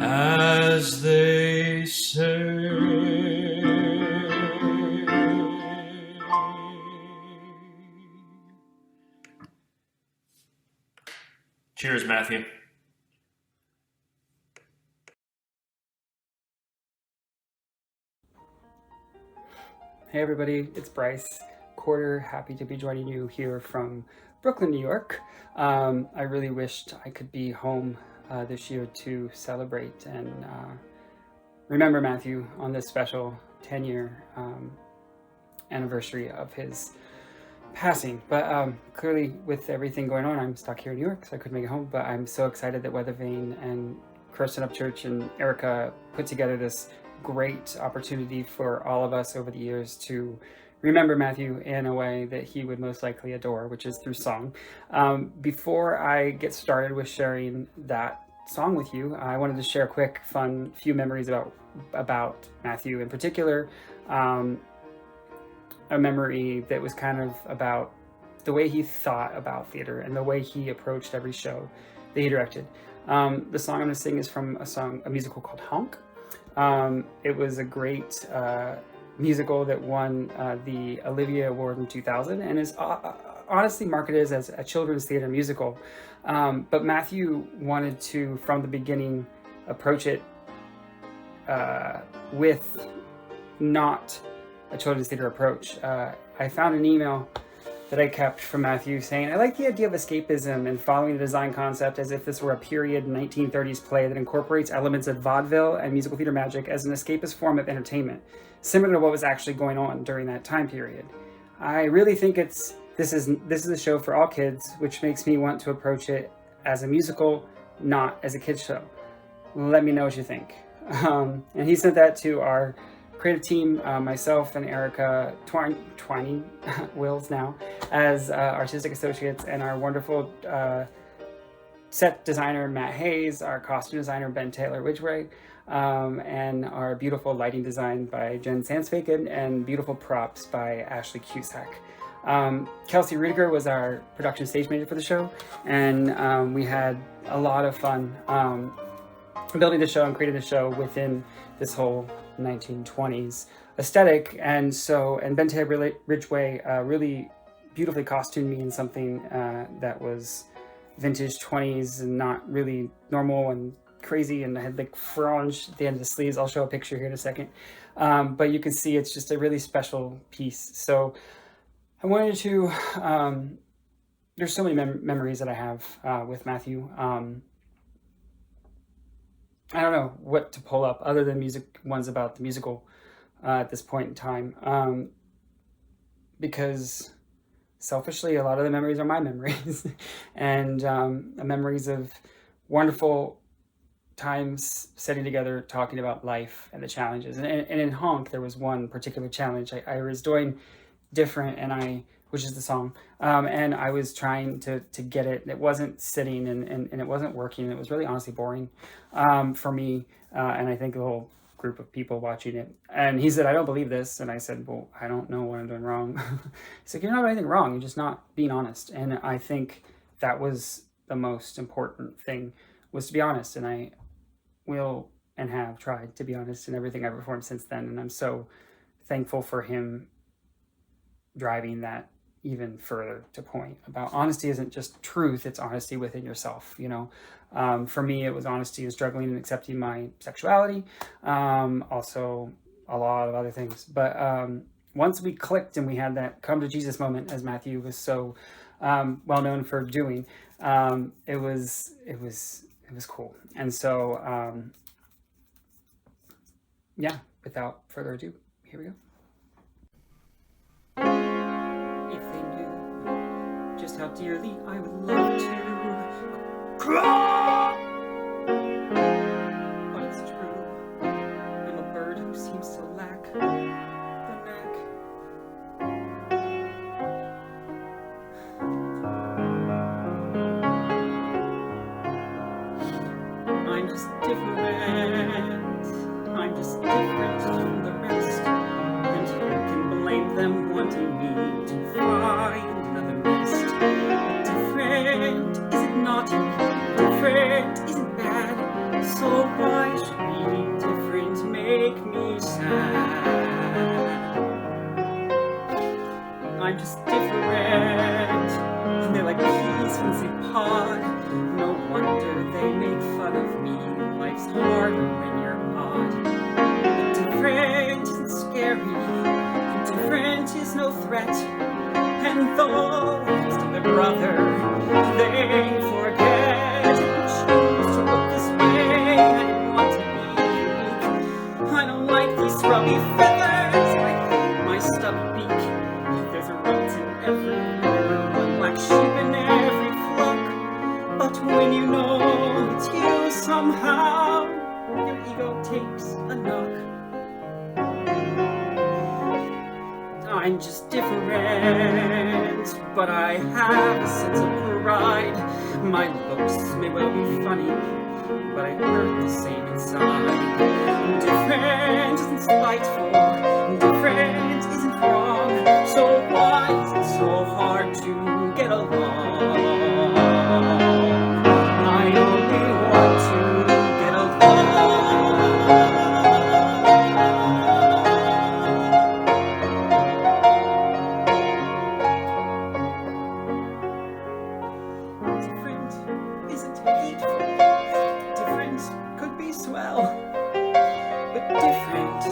as they say. Cheers, Matthew. Hey everybody, it's Bryce Quarter. Happy to be joining you here from Brooklyn, New York. I really wished I could be home this year to celebrate and remember Matthew on this special 10-year anniversary of his passing. But clearly with everything going on, I'm stuck here in New York, so I couldn't make it home. But I'm so excited that Weathervane and Kirsten Upchurch and Erica put together this great opportunity for all of us over the years to remember Matthew in a way that he would most likely adore, which is through song. Before I get started with sharing that song with you, I wanted to share a quick, fun few memories about Matthew. In particular, a memory that was kind of about the way he thought about theater and the way he approached every show that he directed. The song I'm going to sing is from a musical called Honk. It was a great musical that won the Olivier Award in 2000 and is honestly marketed as a children's theater musical. But Matthew wanted to, from the beginning, approach it with not a children's theater approach. I found an email that I kept from Matthew saying, "I like the idea of escapism and following the design concept as if this were a period 1930s play that incorporates elements of vaudeville and musical theater magic as an escapist form of entertainment, similar to what was actually going on during that time period. I really think this is a show for all kids, which makes me want to approach it as a musical, not as a kids show. Let me know what you think." And he sent that to our creative team, myself and Erica Twining Wills now as artistic associates, and our wonderful set designer Matt Hayes, our costume designer Ben Taylor Ridgway, and our beautiful lighting design by Jen Sansfaken, and beautiful props by Ashley Cusack. Kelsey Rudiger was our production stage manager for the show, and we had a lot of fun building the show and creating the show within this whole 1920s aesthetic. And Ben Taylor Ridgway really beautifully costumed me in something that was vintage 20s and not really normal and crazy, and I had like fringe at the end of the sleeves. I'll show a picture here in a second, but you can see it's just a really special piece. So I wanted to there's so many memories that I have with Matthew. I don't know what to pull up other than ones about the musical at this point in time, because selfishly, a lot of the memories are my memories and memories of wonderful times sitting together, talking about life and the challenges. And in Honk, there was one particular challenge. I was doing different, which is the song, and I was trying to get it. It wasn't sitting and it wasn't working. It was really honestly boring for me, and I think the whole group of people watching it. And he said, "I don't believe this." And I said, "Well, I don't know what I'm doing wrong." He's like, "You're not doing anything wrong. You're just not being honest." And I think that was the most important thing, was to be honest. And I will and have tried to be honest in everything I've performed since then. And I'm so thankful for him driving that even further to point about honesty isn't just truth, it's honesty within yourself. For me, it was honesty in struggling and accepting my sexuality, also a lot of other things. But once we clicked and we had that come to Jesus moment, as Matthew was so well known for doing, it was cool. And so yeah, without further ado, here we go. If they knew just how dearly I would love to cry, but it's true, I'm a bird who seems to lack the knack. I'm just different, I'm just different from the rest, and who can blame them wanting me to find another nest? Different isn't naughty, different isn't bad, so why they make fun of me. Life's harder when you're odd. But different isn't scary. Different is no threat. And though it's to their brother, they forget and choose to look this way. I didn't want to be unique. I don't like these scrubby feathers. I hate my stubby beak. There's a rot in every river, one black sheep in every flock. But when you know it's you, somehow your ego takes a knock. I'm just different, but I have a sense of pride. My looks may well be funny, but I hurt the same inside. Different isn't spiteful, different isn't wrong. So why is it so hard to get along? I only want to get along. Different isn't hateful. Different could be swell. But different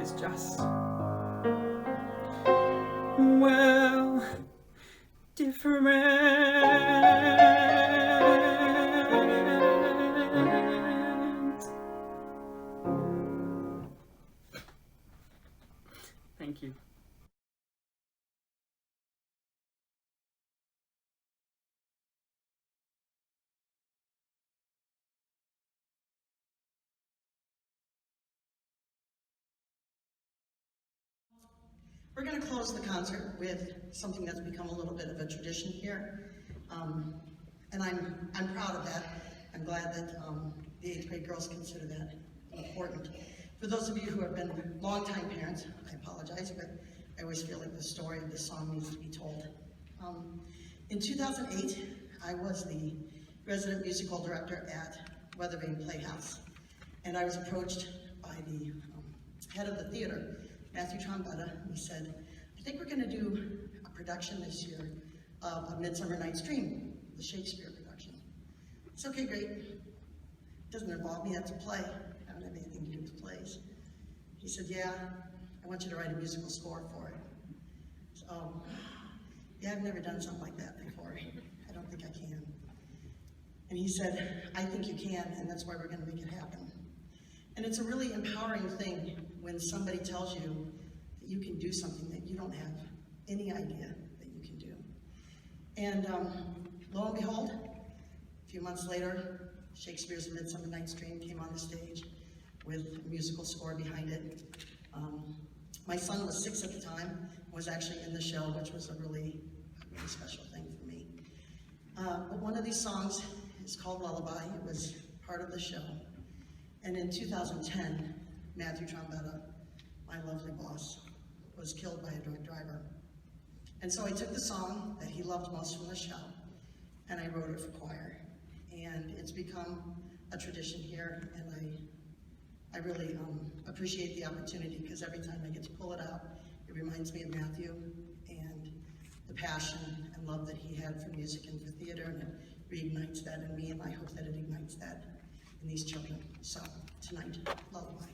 is just, well, different. Thank you. We're going to close the concert with something that's become a little bit of a tradition here, and I'm proud of that. I'm glad that the 8th grade girls consider that important. For those of you who have been longtime parents, I apologize, but I always feel like the story of this song needs to be told. In 2008, I was the resident musical director at Weathervane Playhouse, and I was approached by the head of the theater, Matthew. He said, I think we're going to do a production this year of A Midsummer Night's Dream, the Shakespeare production. It's okay, great. It doesn't involve me, that's a play. I don't have anything to do with plays. He said, yeah, I want you to write a musical score for it. So, yeah, I've never done something like that before. I don't think I can. And he said, I think you can, and that's why we're going to make it happen. And it's a really empowering thing when somebody tells you that you can do something that you don't have any idea that you can do. And lo and behold, a few months later, Shakespeare's A Midsummer Night's Dream came on the stage with a musical score behind it. My son was 6 at the time, was actually in the show, which was a really special thing for me. But one of these songs is called Lullaby. It was part of the show. And in 2010, Matthew Trombetta, my lovely boss, was killed by a drunk driver. And so I took the song that he loved most from the show, and I wrote it for choir. And it's become a tradition here, and I really appreciate the opportunity, because every time I get to pull it out, it reminds me of Matthew and the passion and love that he had for music and for theater, and it reignites that in me, and I hope that it ignites that in these children. So, tonight, Lullaby.